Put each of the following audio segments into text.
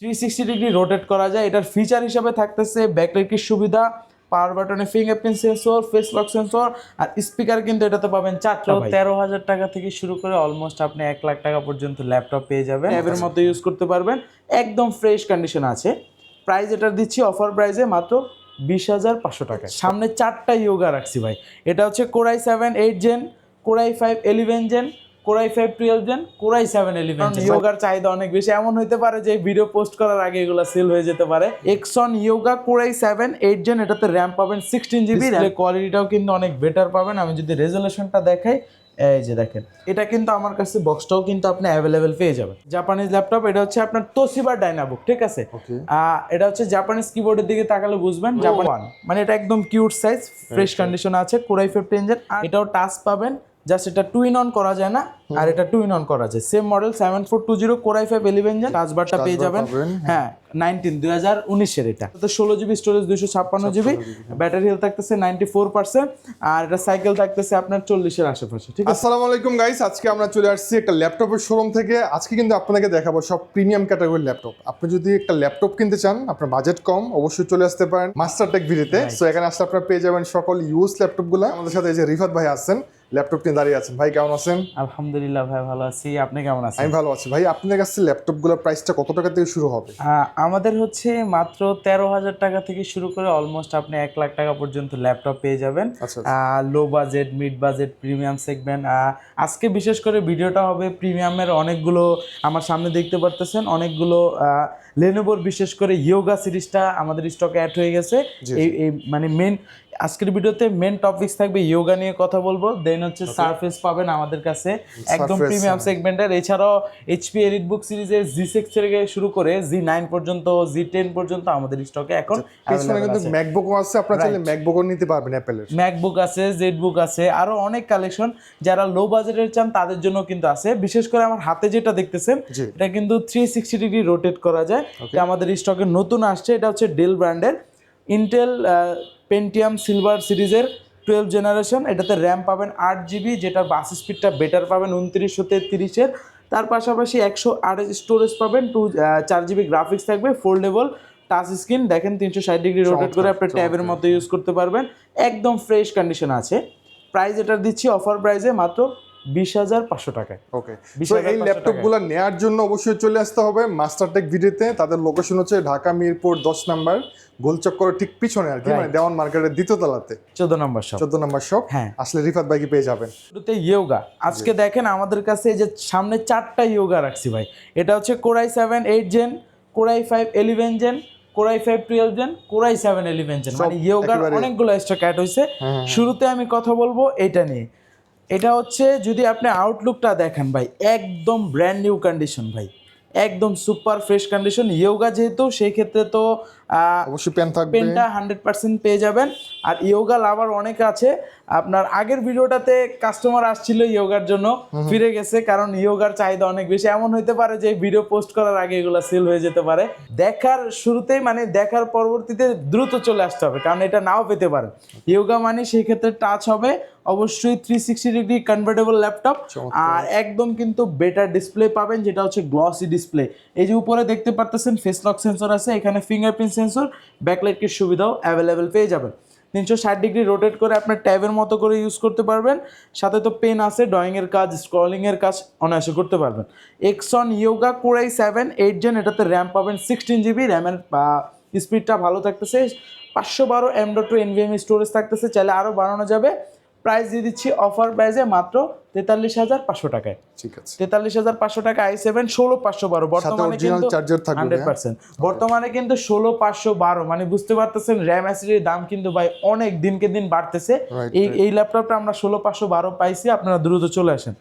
360 degree rotate করা যায়। এটার ফিচার হিসেবে থাকতেছে ব্যাকলাইটের সুবিধা, পাওয়ার বাটনে fingerprint sensor, face lock sensor, আর স্পিকার কিন্তু এটাতে পাবেন 4টা। 13,000 টাকা থেকে শুরু করে অলমোস্ট আপনি 1 লাখ টাকা পর্যন্ত ল্যাপটপ পেয়ে যাবেন। ট্যাবের মতো ইউজ করতে পারবেন, একদম ফ্রেশ কন্ডিশন আছে। প্রাইস এটার দিচ্ছি অফার প্রাইসে মাত্র 20,500 টাকা। সামনে 4টা ইয়োগা রাখছি ভাই। এটা হচ্ছে Core i7 8 gen, Core i5 11 gen, Core i5 12 gen, Core i7 11 gen. ইয়োগার চাহিদা অনেক বেশি, এমন হতে পারে যে ভিডিও পোস্ট করার আগে এগুলো সেল হয়ে যেতে পারে। Exxon Yoga Core i7 8 gen, এটাতে র্যাম পাবেন 16 জিবি, ডিসপ্লে কোয়ালিটিটাও কিন্তু অনেক বেটার পাবেন। আমি যদি রেজোলিউশনটা দেখাই, এই যে দেখেন, এটা কিন্তু আমার কাছে বক্সটাও কিন্তু আপনি অ্যাভেলেবেল পেয়ে যাবেন। জাপানিজ ল্যাপটপ, এটা হচ্ছে আপনার তোশিবা ডাইনাবুক, ঠিক আছে। এটা হচ্ছে জাপানিজ কিবোর্ডের দিকে তাকালে বুঝবেন জাপান, মানে এটা একদম কিউট সাইজ, ফ্রেশ কন্ডিশন আছে। Core i5 10 জেন, আর এটাও টাচ পাবেন, জাস্ট এটা টু ইন অন করা যায় না, আর এটা টু ইন অন করা যায়। Same model 7420 Core i5 11 gen, touch বারটা পেয়ে যাবেন। হ্যাঁ 2019 এর। এটা তো 16 GB storage, 256 GB, battery health থাকতেছে 94%, আর এটা সাইকেল থাকতেছে আপনার 40 এর আশেপাশে, ঠিক আছে। আসসালামু আলাইকুম গাইস, আজকে আমরা চলে আসছি একটা ল্যাপটপের শোরুম থেকে। আজকে কিন্তু আপনাদেরকে দেখাবো সব প্রিমিয়াম ক্যাটাগরির ল্যাপটপ। আপনি যদি একটা ল্যাপটপ কিনতে চান, আপনার বাজেট কম, অবশ্যই চলে আসতে পারেন মাস্টার টেক ভিডিওতে। সো এখানে আসলে আপনারা পেয়ে যাবেন সকল ইউজ ল্যাপটপগুলো। আমাদের সাথে এই যে রিফাত ভাই আছেন, ল্যাপটপ নিয়ে দাঁড়িয়ে আছেন। ভাই কেমন আছেন? আলহামদুলিল্লাহ ভাই, ভালো আছি। আপনি কেমন আছেন? আমি ভালো আছি। ভাই আপনাদের কাছে ল্যাপটপগুলোর প্রাইসটা কত টাকা থেকে শুরু হবে? আমাদের হচ্ছে মাত্র 13,000 টাকা থেকে শুরু করে অলমোস্ট আপনি 1 লাখ টাকা পর্যন্ত ল্যাপটপ পেয়ে যাবেন। Low budget, mid budget, premium segment. আজকে বিশেষ করে ভিডিওটা হবে প্রিমিয়ামের। অনেকগুলো আমার সামনে দেখতে পারতেছেন, অনেকগুলো লেনোভোর বিশেষ করে ইয়োগা সিরিজটা আমাদের স্টকে অ্যাড হয়ে গেছে। এই মানে মেন আজকের ভিডিওতে মেন টপিকস থাকবে ইয়োগা নিয়ে কথা বলবো। দেন হচ্ছে সারফেস পাবেন আমাদের কাছে একদম প্রিমিয়াম সেগমেন্টের। এছাড়াও এইচপি এলিটবুক সিরিজের G6 থেকে শুরু করে G9 পর্যন্ত, G10 পর্যন্ত আমাদের স্টকে এখন পিছনে কিন্তু ম্যাকবুকও আছে, আপনারা চাইলে ম্যাকবুকও নিতে পারবেন অ্যাপেলের। ম্যাকবুক আছে, জেডবুক আছে, আরো অনেক কালেকশন। যারা লো বাজেটের চান তাদের জন্য কিন্তু আছে। বিশেষ করে আমার হাতে যেটা দেখতেছেন, এটা কিন্তু 360 ডিগ্রি রোটেট করা যায়। এটা আমাদের স্টকে নতুন আসছে। এটা হচ্ছে ডেল ব্র্যান্ডের ইন্টেল পেন্টিয়াম সিলভার সিরিজের 12 জেনারেশন। এটাতে র্যাম পাবেন 8 জিবি, যেটার বাস স্পিডটা বেটার পাবেন 2930-30-এর। তার পাশাপাশি 128 স্টোরেজ পাবেন, 4 জিবি গ্রাফিক্স থাকবে, ফোল্ডেবল টাচ স্ক্রিন। দেখেন 360 ডিগ্রি রোটেট করে আপনি ট্যাবের মতো ইউজ করতে পারবেন, একদম ফ্রেশ কন্ডিশন আছে। প্রাইস এটার দিচ্ছি অফার প্রাইসে মাত্র 20,500 টাকায়। ওকে, সো এই ল্যাপটপগুলো নেওয়ার জন্য অবশ্যই চলে আসতে হবে মাস্টারটেক ভিডিওতে। তাদের লোকেশন হচ্ছে ঢাকা মিরপুর 10 নাম্বার, গোলচক্করের ঠিক পিছনে আর কি, মানে দেওয়ান মার্কেটের দ্বিতীয় তলাতে 14 নম্বর শপ। 14 number shop. হ্যাঁ, আসলে রিফাত ভাইকে পেয়ে যাবেন। শুরুতে ইয়োগা। আজকে দেখেন আমাদের কাছে এই যে সামনে 4টা ইয়োগা রাখছি ভাই। এটা হচ্ছে Core i7 8 gen, Core i5 11 gen, Core i5 12 gen, Core i7 11 gen, মানে ইয়োগার অনেকগুলো স্টক অ্যাড হয়েছে। শুরুতে আমি কথা বলবো এটা নিয়ে। এটা হচ্ছে যদি আপনি আউটলুকটা দেখেন ভাই, একদম ব্র্যান্ড নিউ কন্ডিশন ভাই, একদম সুপার ফ্রেশ কন্ডিশন। ইয়োগা যেহেতু, সেই ক্ষেত্রে তো অবশ্যই পেনটা 100% পেয়ে যাবেন। আর ইয়োগা লাভার অনেক আছে। আপনার আগের ভিডিওটাতে কাস্টমার আসছিল ইয়োগার জন্য, ফিরে গেছে, কারণ ইয়োগার চাহিদা অনেক বেশি। এমন হতে পারে যে ভিডিও পোস্ট করার আগে এগুলো সেল হয়ে যেতে পারে। দেখার শুরুতেই, মানে দেখার পরবর্তীতে দ্রুত চলে আসতে হবে, কারণ এটা নাও পেতে পারেন। ইয়োগা মানে সেই ক্ষেত্রে টাচ হবে অবশ্যই 360 ডিগ্রি কনভার্টেবল ল্যাপটপ, আর একদম কিন্তু বেটার ডিসপ্লে পাবেন, যেটা হচ্ছে গ্লসি ডিসপ্লে। এই যে উপরে দেখতে পারতেছেন ফেস লক সেন্সর আছে, এখানে ফিঙ্গারপ্রিন্ট সেন্সর, ব্যাকলাইটের সুবিধাও অ্যাভেলেবেল পেয়ে যাবেন। 360 ডিগ্রি রোটেট করে আপনার ট্যাবের মতো করে ইউজ করতে পারবেন। সাথে তো পেন আছে, ড্রয়িংয়ের কাজ, স্ক্রলিংয়ের কাজ অনায়াসে করতে পারবেন। Exxon Yoga Core i7 8 gen, এটাতে র্যাম পাবেন 16 জিবি, র্যামের স্পিডটা ভালো থাকতেছে। 512 M.2 NVMe স্টোরেজ থাকতেছে, চাইলে আরও বাড়ানো যাবে। প্রাইস দিয়ে দিচ্ছি অফার প্রাইসে মাত্র 43,500 টাকায়। ঠিক আছে, 43,500 টাকা i7 16512। বর্তমানে কিন্তু 100%, বর্তমানে কিন্তু 16512, মানে বুঝতে পারতেছেন র্যাম এসএসডির দাম কিন্তু ভাই অনেক দিনকে দিন বাড়তেছে। এই ল্যাপটপটা আমরা 16512 পাইছি, আপনারা দ্রুত চলে আসেন।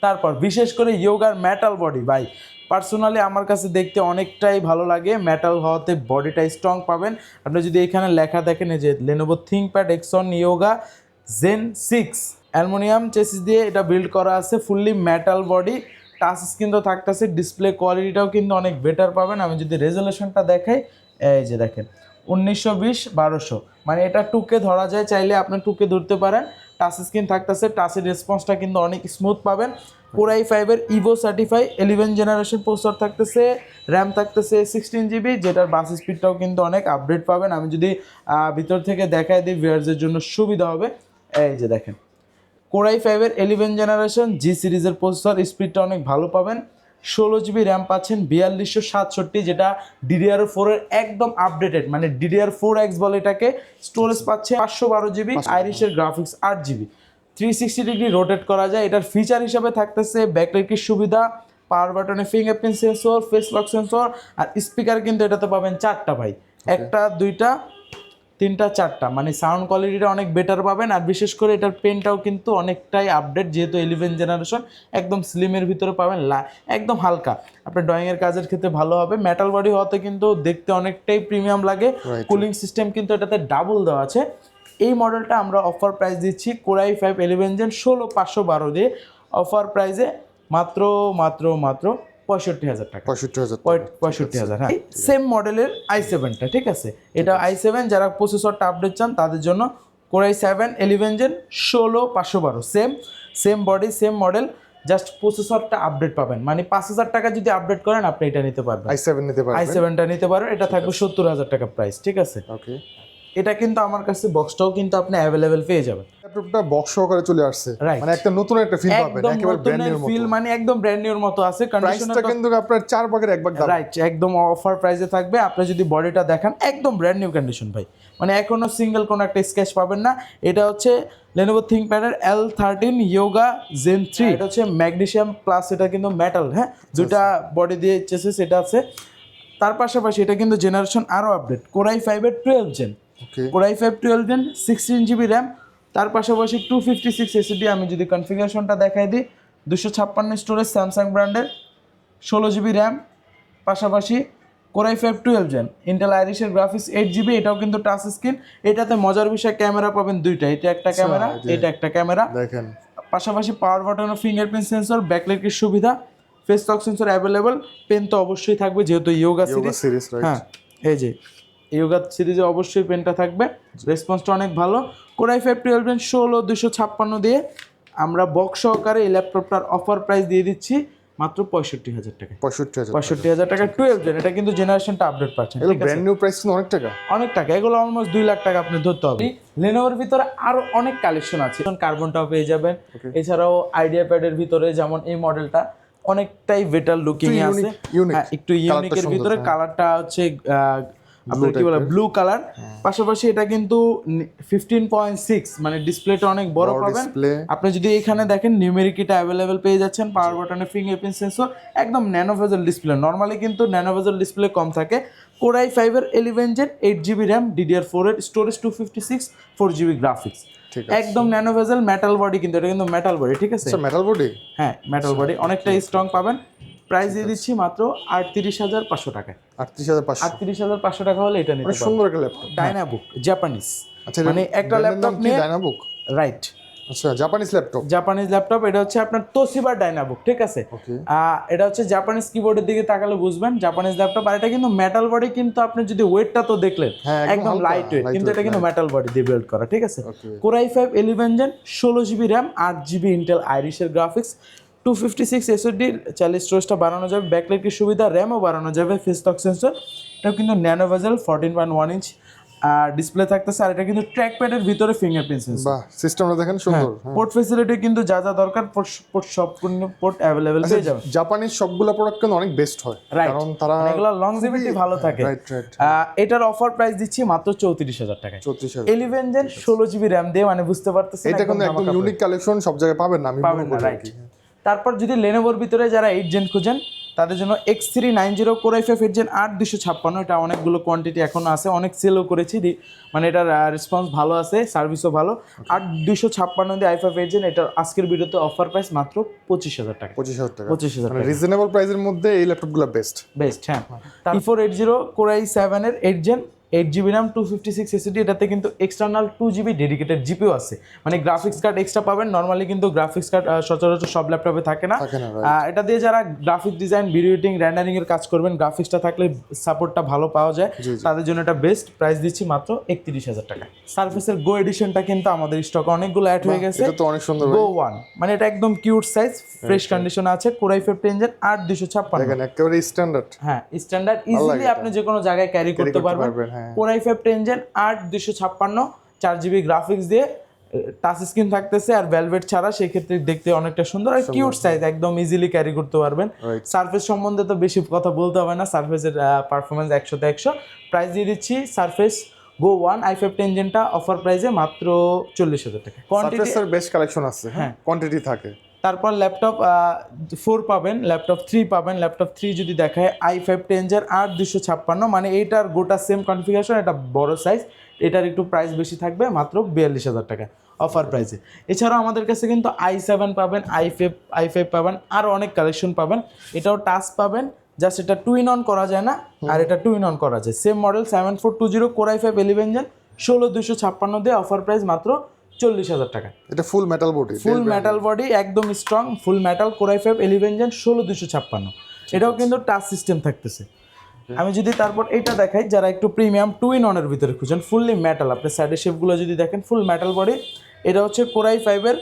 তারপর বিশেষ করে ইয়োগার মেটাল বডি ভাই, পার্সোনালি আমার কাছে দেখতে অনেকটাই ভালো লাগে। মেটাল হওয়াতে বডিটা স্ট্রং পাবেন। আপনি যদি এখানে লেখা দেখেন, এই যে Lenovo ThinkPad Exxon yoga Zen 6 aluminium chassis দিয়ে এটা বিল্ড করা আছে, fully metal body, touch screen তো থাকতেছে, ডিসপ্লে কোয়ালিটিটাও কিন্তু অনেক বেটার পাবেন। আমি যদি রেজোলিউশনটা দেখাই, এই যে দেখেন 1920-1200, মানে এটা 2K ধরা যায়, চাইলে আপনি 2K ধরতে পারেন। টাচ স্ক্রিন থাকতেছে, টাচের রেসপন্সটা কিন্তু অনেক স্মুথ পাবেন। Core i5 এর ইভো সার্টিফাই 11 জেনারেশন প্রসেসর থাকতেছে, র্যাম থাকতেছে 16 GB, যেটার বাস স্পিডটাও কিন্তু অনেক আপডেট পাবেন। আমি যদি ভিতর থেকে দেখাই দিই ভিউয়ারদের জন্য সুবিধা হবে। এই যে দেখেন, Core i5 এর 11 জেনারেশন জি সিরিজের প্রসেসর, স্পিডটা অনেক ভালো পাবেন। 16 GB র্যাম পাচ্ছেন, 4267, যেটা DDR4 এর একদম আপডেটেড, মানে DDR4X বলে এটাকে। স্টোরেজ পাচ্ছে 512 GB, আইরিশের গ্রাফিক্স 8 GB, 360 ডিগ্রি রোটেট করা যায়। এটার ফিচার হিসাবে থাকতেছে ব্যাকলাইটের সুবিধা, পাওয়ার বাটনে fingerprint sensor, face lock sensor, আর স্পিকার কিন্তু এটাতে পাবেন 4টা ভাই, একটা দুইটা তিনটা চারটা, মানে সাউন্ড কোয়ালিটিটা অনেক বেটার পাবেন। আর বিশেষ করে এটার পেনটাও কিন্তু অনেকটাই আপডেট, যেহেতু 11 জেনারেশন, একদম স্লিমের ভিতরে পাবেন, একদম হালকা, আপনার ড্রয়িংয়ের কাজের ক্ষেত্রে ভালো হবে। মেটাল বডি হওয়াতে কিন্তু দেখতে অনেকটাই প্রিমিয়াম লাগে। কুলিং সিস্টেম কিন্তু এটাতে ডাবল দেওয়া আছে। এই মডেলটা আমরা অফার প্রাইস দিচ্ছি Core i5 11 Gen 16512 দিয়ে, অফার প্রাইসে মাত্র 65,000 টাকা। 65,000, হ্যাঁ। সেম মডেলের i7টা, ঠিক আছে, এটা i7 যারা প্রসেসরটা আপডেট চান তাদের জন্য Core i7 11 Gen 16512, same body same model, just প্রসেসরটা আপডেট পাবেন। মানে 5,000 টাকা যদি আপডেট করেন আপনি এটা নিতে পারবেন, i7টা নিতে পারবেন। এটা থাকবে 70,000 টাকা প্রাইস, ঠিক আছে। ওকে, এটা কিন্তু আমার কাছে বক্সটাও কিন্তু আপনি অ্যাভেলেবেল পেয়ে যাবেন। ল্যাপটপটা বক্স সহকারে চলে আসছে, মানে একটা নতুন একটা ফিল পাবেন, একেবারে ব্র্যান্ড নিউর মতো ফিল, মানে একদম ব্র্যান্ড নিউর মতো আছে। প্রাইসটা কিন্তু আপনার 4 ভাগের 1 ভাগ দাম, রাইট, একদম অফার প্রাইসে থাকবে। আপনি যদি বডিটা দেখেন একদম ব্র্যান্ড নিউ কন্ডিশন ভাই, মানে এখনো সিঙ্গেল কোনো একটা স্ক্র্যাচ পাবেন না। এটা হচ্ছে Lenovo ThinkPad এর L13 Yoga Zen 3, এটা হচ্ছে ম্যাগনেসিয়াম প্লাস, এটা কিন্তু মেটাল, হ্যাঁ, দুটা বডি দিয়ে চেসিস এটা আছে। তার পাশাপাশি এটা কিন্তু জেনারেশন আরও আপডেট, Core i5 এর 12 Gen, Core i5 12 Gen 16 GB RAM, তার পাশাপাশি 256 SSD। আমি যদি কনফিগারেশনটা দেখাই দিই, 256 স্টোরেজ, স্যামসাং ব্র্যান্ডের, 16 GB র্যাম, পাশাপাশি Core i5 12 Gen, ইন্টেল আইরিশের গ্রাফিক্স 8 GB, এটাও কিন্তু টাচ স্ক্রিন। এটাতে মজার বিষয় ক্যামেরা পাবেন দুইটা, এটা একটা ক্যামেরা, এটা একটা ক্যামেরা দেখেন। পাশাপাশি পাওয়ার বাটন ও ফিঙ্গারপ্রিন্ট সেন্সর, ব্যাকলাইটের সুবিধা, face lock sensor available, pen তো অবশ্যই থাকবে যেহেতু ইয়োগা সিরিজ, হ্যাঁ, এই যে ইয়োগা সিরিজে অবশ্যই পেনটা থাকবে। রেসপন্সটা অনেক ভালো। Core i5 12 Gen 16256 দিয়ে আমরা বক্স সহকারে এই ল্যাপটপটার অফার প্রাইস দিয়ে দিচ্ছি মাত্র 65,000 টাকা। 65,000 টাকা 12 Gen, এটা কিন্তু জেনারেশনটা আপডেট পাচ্ছেন, এটা ব্র্যান্ড নিউ প্রাইস কিন্তু অনেক টাকা, এগুলো অলমোস্ট 2 লাখ টাকা আপনি ধরতে হবে। Lenovoর ভিতরে আরো অনেক কালেকশন আছে, কার্বনটাও পেয়ে যাবেন। এছাড়াও আইডিয়া প্যাডের ভিতরে যেমন এই মডেলটা অনেকটাই বেটার লুকিং এ আছে, একটু ইউনিকের ভিতরে, কালারটা হচ্ছে আপনার কি বলে ব্লু কালার। পাশাপাশি এটা কিন্তু 15.6, মানে ডিসপ্লেটা অনেক বড় পাবেন। আপনি যদি এখানে দেখেন নিউমেরিকটা অ্যাভেলেবেল পেয়ে যাচ্ছেন, পাওয়ার বাটনে ফিঙ্গারপ্রিন্ট সেন্সর, একদম ন্যানো ভেজেল ডিসপ্লে। নর্মালি কিন্তু ন্যানো ভেজেল ডিসপ্লে কম থাকে। Core i5 এর 11 Gen 8 GB র্যাম, DDR4 এর স্টোরেজ 256, 4 GB গ্রাফিক্স, একদম ন্যানো ভেজেল, মেটাল বডি, কিন্তু এটা কিন্তু মেটাল বডি, ঠিক আছে, মেটাল বডি, হ্যাঁ মেটাল বডি, অনেকটা স্ট্রং পাবেন। প্রাইস দিয়ে দিচ্ছি মাত্র 38,500 টাকায়। 38,500 টাকা হলে এটা নিতে পারবেন। সুন্দর একটা ল্যাপটপ, ডাইনাবুক জাপানিজ, আচ্ছা, মানে একটা ল্যাপটপ নিয়ে ডাইনাবুক, রাইট, আচ্ছা, জাপানিজ ল্যাপটপ। এটা হচ্ছে আপনার তোশিবা ডাইনাবুক, ঠিক আছে। এটা হচ্ছে জাপানিজ কিবোর্ডের দিকে তাকালে বুঝবেন জাপানিজ ল্যাপটপ। আর এটা কিন্তু মেটাল বডি, কিন্তু আপনি যদি ওয়েটটা তো দেখলেন একদম লাইট ওয়েট, কিন্তু এটা কিন্তু মেটাল বডি দিয়ে বিল্ড করা, ঠিক আছে। Core i5 11 Gen 16 GB RAM, 8 GB Intel আইরিশের গ্রাফিক্স, 256 SSD, 40 স্টোরেজটা বাড়ানো যাবে, ব্যাকলাইটের সুবিধা, র্যামও বাড়ানো যাবে, ফেস লক সেন্সর, এটাও কিন্তু ন্যানো ভেজেল 14.1 ইঞ্চ ডিসপ্লে থাকতেছে। আর এটা কিন্তু ট্র্যাক প্যাডের ভিতরে ফিঙ্গারপ্রিন্ট সেন্সর, বাহ, সিস্টেমটা দেখেন সুন্দর। পোর্ট ফ্যাসিলিটি কিন্তু যা যা দরকার সম্পূর্ণ পোর্ট अवेलेबल পেয়ে যাবেন। জাপানিজ সবগুলো প্রোডাক্ট কিন্তু অনেক বেস্ট হয়, কারণ তারা এগুলা লংজিভিটি ভালো থাকে। এটার অফার প্রাইস দিচ্ছি মাত্র 34,000 টাকায়। 11 Gen 16 GB র্যাম দিয়ে, মানে বুঝতে পারতেছেন এটা কিন্তু একদম ইউনিক কালেকশন, সব জায়গায় পাবেন না, আমি বলবো। তারপর যদি Lenovoর ভিতরে যারা 8 Gen খুঁজেন তাদের জন্য X390 Core i5 8 Gen 8256, এটা অনেকগুলো কোয়ান্টিটি এখনো আছে, অনেক সেলও করেছি, মানে এটার রেসপন্স ভালো আছে, সার্ভিসও ভালো। 8256 দিয়ে i5 8 Gen, এটার আজকের ভিডিওতে অফার প্রাইস মাত্র 25,000 টাকা। 25,000 মানে রিজনেবল প্রাইসের মধ্যে এই ল্যাপটপগুলো বেস্ট, হ্যাঁ। E480 Core i7 এর 8 Gen 8GB RAM 256 SSD, এটাতে কিন্তু এক্সটার্নাল 2GB ডেডিকেটেড জিপিও আছে, মানে গ্রাফিক্স কার্ড এক্সট্রা পাবেন। নর্মালি কিন্তু গ্রাফিক্স কার্ড সচরাচর সব ল্যাপটপে থাকে না। এটা দিয়ে যারা graphic design, video editing, rendering এর কাজ করবেন, গ্রাফিক্সটা থাকলে সাপোর্টটা ভালো পাওয়া যায়, তাদের জন্য এটা বেস্ট। প্রাইস দিচ্ছি মাত্র 31,000 টাকা। সারফেসের গো এডিশনটা কিন্তু আমাদের স্টকে অনেকগুলো অ্যাড হয়ে গেছে। এটা তো অনেক সুন্দর গো 1, মানে এটা একদম কিউট সাইজ, ফ্রেশ কন্ডিশনে আছে, Core i5 ইঞ্জিন 8256। দেখেন একেবারে স্ট্যান্ডার্ড। হ্যাঁ, স্ট্যান্ডার্ড, ইজিলি আপনি যে কোনো জায়গায় ক্যারি করতে পারবেন। Core i5 engine 8256, 4GB graphics দিয়ে, টাচ স্ক্রিন থাকতেছে আর ভেলভেট ছাড়া, সেই ক্ষেত্রে দেখতে অনেকটা সুন্দর আর কিউট সাইজ, একদম ইজিলি ক্যারি করতে পারবেন। সারফেস সম্বন্ধে তো বেশি কথা বলতে হবে না, সারফেসের পারফরমেন্স 100 তে 100। প্রাইস দিয়ে দিচ্ছি সারফেস গো 1 i5 ইঞ্জিনটা অফার প্রাইসে মাত্র 40,000 টাকা। সারফেসের বেস্ট কালেকশন আছে, হ্যাঁ কোয়ান্টিটি থাকে। তারপর ল্যাপটপ 4 পাবেন, ল্যাপটপ 3 পাবেন। ল্যাপটপ 3 যদি দেখায় i5 ইঞ্জিন 8256, মানে এইটার গোটা সেম কনফিগারেশন, এটা বড় সাইজ, এটার একটু প্রাইস বেশি থাকবে, মাত্র 42,000 টাকা অফার প্রাইসে। এছাড়াও আমাদের কাছে কিন্তু i7 পাবেন, i5 পাবেন, আরও অনেক কালেকশন পাবেন। এটাও টাচ পাবেন, জাস্ট এটা 2-in-1 করা যায় না, আর এটা 2-in-1 করা যায়। Same model 7420 Core i5 11 engine 16256 দিয়ে অফার প্রাইস মাত্র 40,000 টাকা। এটা full metal body, full metal body, একদম strong full metal Core i5 11 engine 16256। এটাও কিন্তু টাচ সিস্টেম থাকতেছে। আমি যদি তারপর এটা দেখাই, যারা একটু প্রিমিয়াম 2-in-1 এর ভিতরে খুঁজেন, ফুললি মেটাল, আপনি সাইডের শেপগুলো যদি দেখেন ফুল মেটাল বডি, এটা হচ্ছে Core i5 এর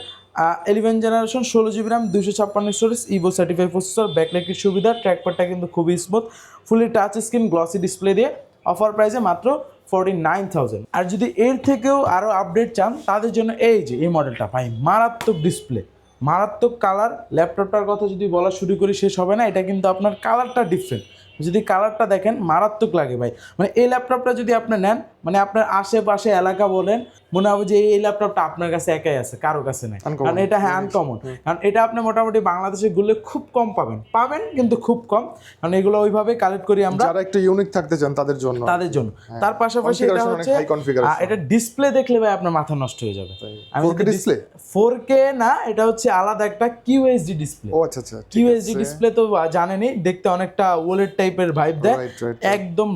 11 generation, 16GB RAM, 256 storage, Evo certified processor, ব্যাকলাইটের সুবিধা, ট্র্যাকপ্যাডটা কিন্তু খুবই smooth, fully touch screen, glossy display দিয়ে অফার প্রাইসে মাত্র 49,000। আর যদি এর থেকেও আরও আপডেট চান, তাদের জন্য এই যে এই মডেলটা ভাই, মারাত্মক ডিসপ্লে, মারাত্মক কালার। ল্যাপটপটার কথা যদি বলা শুরু করি শেষ হবে না, এটা কিন্তু আপনার কালারটা ডিফারেন্ট, যদি কালারটা দেখেন মারাত্মক লাগে ভাই। মানে এই ল্যাপটপটা যদি আপনি নেন, মানে আপনার আশেপাশে এলাকা বলেন, মনে হবে যে এই ল্যাপটপটা আপনার কাছে একাই আছে, কারো কাছে নেই, কারণ এটা হ্যাঁ আনকমন। কারণ এটা আপনি মোটামুটি বাংলাদেশে ঘুরলে খুব কম পাবেন কিন্তু খুব কম, কারণ এগুলো ওইভাবে কালেক্ট করি আমরা, যারা একটু ইউনিক থাকতে চান তাদের জন্য। তার পাশাপাশি এটা হচ্ছে এটা ডিসপ্লে দেখলে ভাই আপনার মাথা নষ্ট হয়ে যাবে। 4K ডিসপ্লে, 4K না, এটা হচ্ছে আলাদা একটা QHD ডিসপ্লে। ও আচ্ছা আচ্ছা, QHD ডিসপ্লে তো জানেনই, দেখতে অনেকটা ওলেড টাইপের ভাইব দেয়, একদম।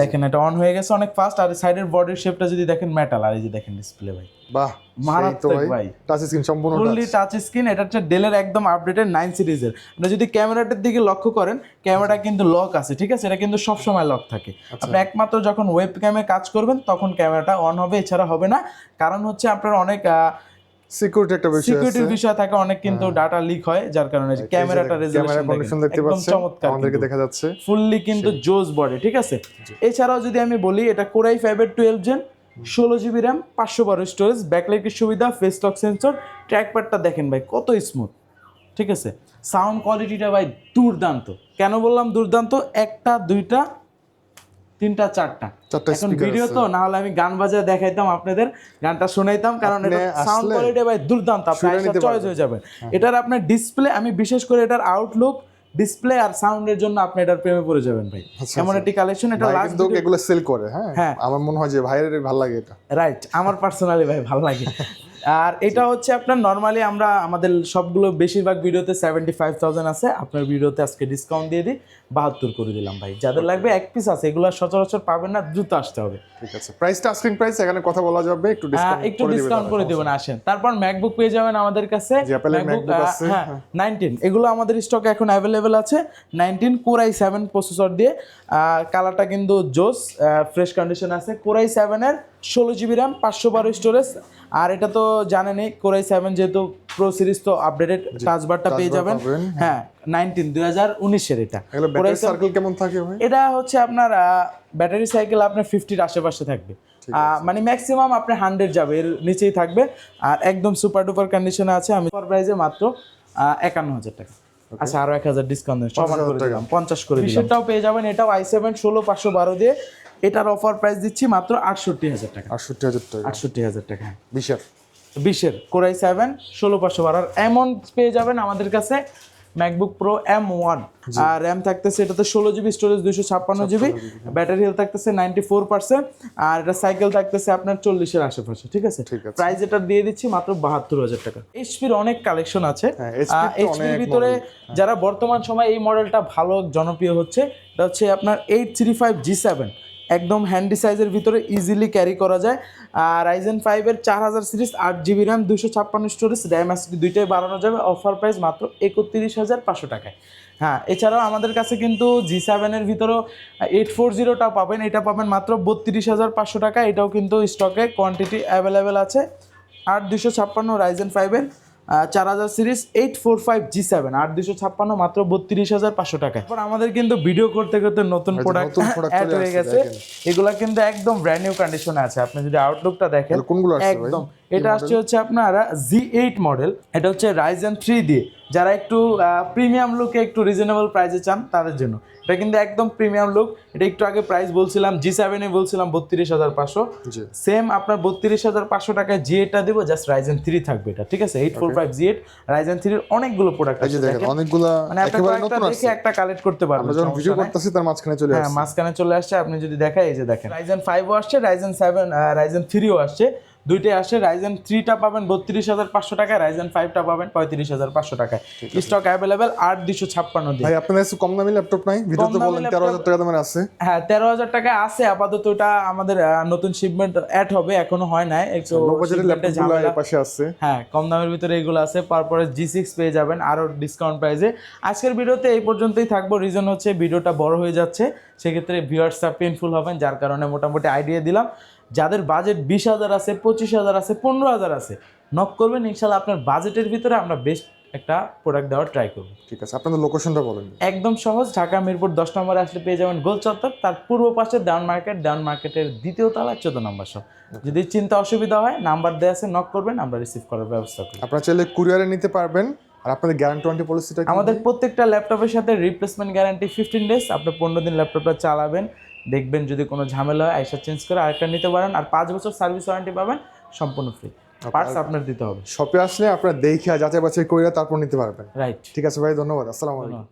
দেখেন এটা অন হয়ে গেছে অনেক ফাস্ট। আর সাইডের বডির শেপটা যদি দেখেন মেটাল, আর এই যে দেখেন ডিসপ্লে ভাই, বাহ মারাত্মক ভাই। টাচ স্ক্রিন সম্পূর্ণ ফুললি টাচ স্ক্রিন। এটা হচ্ছে ডেলের একদম আপডেটেড 9 সিরিজের। আপনি যদি ক্যামেরাটার দিকে লক্ষ্য করেন, ক্যামেরাটা কিন্তু লক আছে, ঠিক আছে, এটা কিন্তু সব সময় লক থাকে। আপনি একমাত্র যখন ওয়েব ক্যামে কাজ করবেন তখন ক্যামেরাটা অন হবে, এছাড়া হবে না। কারণ হচ্ছে আপনার অনেক সিকিউরিটির বিষয় থাকে, অনেক কিন্তু ডাটা লিক হয়, যার কারণে ক্যামেরাটা রেজোলিউশন একদম চমৎকার, আমাদেরকে দেখা যাচ্ছে ফুললি কিন্তু জোস বডি, ঠিক আছে। এছাড়াও যদি আমি বলি, এটা Core i5 এর 12 জেন, 16GB RAM, 512 স্টোরেজ, ব্যাকলাইটের সুবিধা, ফেস লক সেন্সর, ট্র্যাকপ্যাডটা দেখেন ভাই কত স্মুথ, ঠিক আছে। সাউন্ড কোয়ালিটিটা ভাই দুর্দান্ত। কেন বললাম দুর্দান্ত? একটা, দুইটা, তিনটা, চারটা এখন ভিডিও তো, না হলে আমি গান বাজায় দেখাইতাম আপনাদের, গানটা শোনাইতাম, কারণ এটা সাউন্ড কোয়ালিটি ভাই দুর্দান্ত, আপনার চয়েস হয়ে যাবে। এটার আপনার ডিসপ্লে, আমি বিশেষ করে এটার আউটলুক, ডিসপ্লে আর সাউন্ডের জন্য আপনি এটার প্রেমে পড়ে যাবেন ভাই। এমন একটি কালেকশন, এটা লাস্ট এগুলো সেল করে। হ্যাঁ, আমার মনে হয় যে ভাইয়ের ভালো লাগে এটা, রাইট, আমার পার্সোনালি ভাই ভালো লাগে। আর এটা হচ্ছে আপনার নর্মালি আমরা আমাদের সবগুলো বেশিরভাগ ভিডিওতে 75,000 আছে, আপনার ভিডিওতে আজকে ডিসকাউন্ট দিয়ে দিই, 72 করে দিলাম ভাই। যাদের লাগবে এক পিস আছে, এগুলো সচরাচর পাবেন না, দ্রুত আসতে হবে। ঠিক আছে, প্রাইসটা আস্কিং প্রাইস, এখানে কথা বলা যাবে, একটু ডিসকাউন্ট করে দেবেন, আসেন। তারপর ম্যাকবুক পেয়ে যাবেন আমাদের কাছে, হ্যাঁ 19, এগুলো আমাদের স্টকে এখন অ্যাভেলেবেল আছে। 19 Core i7 প্রসেসর দিয়ে, কালারটা কিন্তু জোস, ফ্রেশ কন্ডিশন আছে। Core i7 এর 16GB RAM, 512 স্টোরেজ। আর এটা তো জানেনই, Core i7 যেহেতু প্রো সিরিজ, তো আপডেটেড টাচবারটা পেয়ে যাবেন। হ্যাঁ 19 2019 এর এটা। ব্যাটারি সাইকেল কেমন থাকে ভাই? এটা হচ্ছে আপনার ব্যাটারি সাইকেল আপনার 50 এর আশেপাশে থাকবে, মানে ম্যাক্সিমাম আপনার 100 যাবে, এর নিচেই থাকবে। আর একদম সুপার ডুপার কন্ডিশনে আছে। আমি প্রাইসে মাত্র 51,000 টাকা। আচ্ছা, আরো 1000 ডিসকাউন্ট দেন, সমান করে দিলাম, 50 করে দিলাম। সেটাও পেয়ে যাবেন, এটাও i7 16512 দিয়ে, এটার অফার প্রাইস দিচ্ছি মাত্র 68,000 টাকা। 68,000 টাকা, 20 Core i7 16512 এমন পেয়ে যাবেন আমাদের কাছে। ম্যাকবুক প্রো M1, আর র্যাম থাকতেছে এটাতে 16GB, storage 256GB, battery health থাকতেছে 94%, আর এটা সাইকেল থাকতেছে আপনার 40 এর আশেপাশে, ঠিক আছে। প্রাইস এটা দিয়ে দিচ্ছি মাত্র 72,000 টাকা। এইচপির অনেক কালেকশন আছে। এইচপির ভিতরে যারা বর্তমান সময় এই মডেলটা ভালো জনপ্রিয় হচ্ছে, এটা হচ্ছে আপনার 835 G7, একদম হ্যান্ডি সাইজের ভিতরে ইজিলি ক্যারি করা যায়। আর রাইজেন 5-এর 4000 series 8GB RAM 256 storage RAM SSD দুইটাই বাড়ানো যাবে। অফার প্রাইস মাত্র 31,500 টাকায়। হ্যাঁ, এছাড়াও আমাদের কাছে কিন্তু G7-এর ভিতরেও 840টা পাবেন, এটা পাবেন মাত্র 32,500 টাকা। এটাও কিন্তু স্টকে কোয়ান্টিটি অ্যাভেলেবেল আছে। 8256 রাইজেন 5-এর 4000 সিরিজ 845 G7 8256 মাত্র 32,500 টাকায়। তারপর আমাদের কিন্তু ভিডিও করতে করতে নতুন প্রোডাক্ট অ্যাড হয়ে গেছে। এগুলা কিন্তু একদম ব্র্যান্ড নিউ কন্ডিশনে আছে। আপনি যদি আউটলুকটা দেখেন একদম, এটা আসছে হচ্ছে আপনার Z8 মডেল। এটা হচ্ছে রাইজেন 3 দিয়ে, যারা একটু প্রিমিয়াম লুকে একটু রিজনেবল প্রাইসে চান তাদের জন্য এটা কিন্তু একদম প্রিমিয়াম লুক। এটা একটু আগে প্রাইস বলছিলাম G7-এ বলছিলাম 32,500, সেম আপনার 32,500 টাকায় G8টা দেবো, জাস্ট রাইজেন 3 থাকবে এটা, ঠিক আছে। 845 G8 রাইজেন 3-এর অনেকগুলো প্রোডাক্ট আছে, অনেকগুলো মানে আপনি কয়েকটা দেখে একটা কালেক্ট করতে পারবেন। আমরা যখন ভিডিও করতেছি তার মাঝখানে চলে আসছে। হ্যাঁ, মাঝখানে চলে আসছে। আপনি যদি দেখাই, এই যে দেখেন রাইজেন 5ও আসছে, রাইজেন 7 রাইজেন 3ও আসছে, দুইটাই আসে। রাইজেন 3টা পাবেন 32,500 টাকায়, রাইজেন 5টা পাবেন 35,500 টাকায়। স্টক অ্যাভেলেবেল 8256 দিয়ে। ভাই আপনাদের কাছে কম দামি ল্যাপটপ নাই? ভিডিওতে বলেন 13,000 টাকা দামের আছে। হ্যাঁ, 13,000 টাকা আছে আপাতত। ওটা আমাদের নতুন শিপমেন্ট অ্যাড হবে, এখনো হয় নাই। একটু লো বাজেটের ল্যাপটপগুলো এই পাশে আছে। হ্যাঁ, কম দামের ভিতরে এগুলো আছে। তারপরে G6 পেয়ে যাবেন আরো ডিসকাউন্ট প্রাইসে। আজকের ভিডিওতে এই পর্যন্তই থাকবো। রিজন হচ্ছে ভিডিওটা বড় হয়ে যাচ্ছে, সেক্ষেত্রে ভিউয়ার্সরা পেইনফুল হবেন, যার কারণে মোটামুটি আইডিয়া দিলাম। যাদের বাজেট 20,000 আছে, 25,000 আছে, 15,000 আছে, নক করবেন। ইনশাল্লাহ আপনার বাজেটের ভিতরে আমরা বেস্ট একটা প্রোডাক্ট দেওয়ার ট্রাই করবো। ঠিক আছে, আপনাদের লোকেশনটা বলেন। একদম সহজ, ঢাকা মিরপুর 10 নম্বরে আসলে পেয়ে যাবেন গোল চত্বর, তার পূর্ব পাশে দেওয়ান মার্কেট, দেওয়ান মার্কেটের দ্বিতীয় তলায় 14 নম্বর শপ। যদি চিন্তা অসুবিধা হয়, নাম্বার দেওয়া আছে, নক করবেন, আমরা রিসিভ করার ব্যবস্থা করি। আপনারা চাইলে কুরিয়ারে নিতে পারবেন। আর আপনাদের গ্যারান্টি ওয়ারেন্টি পলিসিটা কি? আমাদের প্রত্যেকটা ল্যাপটপের সাথে রিপ্লেসমেন্ট গ্যারান্টি 15 ডেজ। আপনি 15 দিন ল্যাপটপটা চালাবেন, দেখবেন যদি কোনো ঝামেলা হয় আইসা চেঞ্জ করে আরেকটা নিতে পারেন। আর 5 বছর সার্ভিস ওয়ারেন্টি পাবেন, সম্পূর্ণ ফ্রি। পার্টস আপনার দিতে হবে। শপে আসলে আপনারা দেখে যাচাই বাছাই করে তারপর নিতে পারবেন। রাইট, ঠিক আছে ভাই, ধন্যবাদ। আসসালামু আলাইকুম।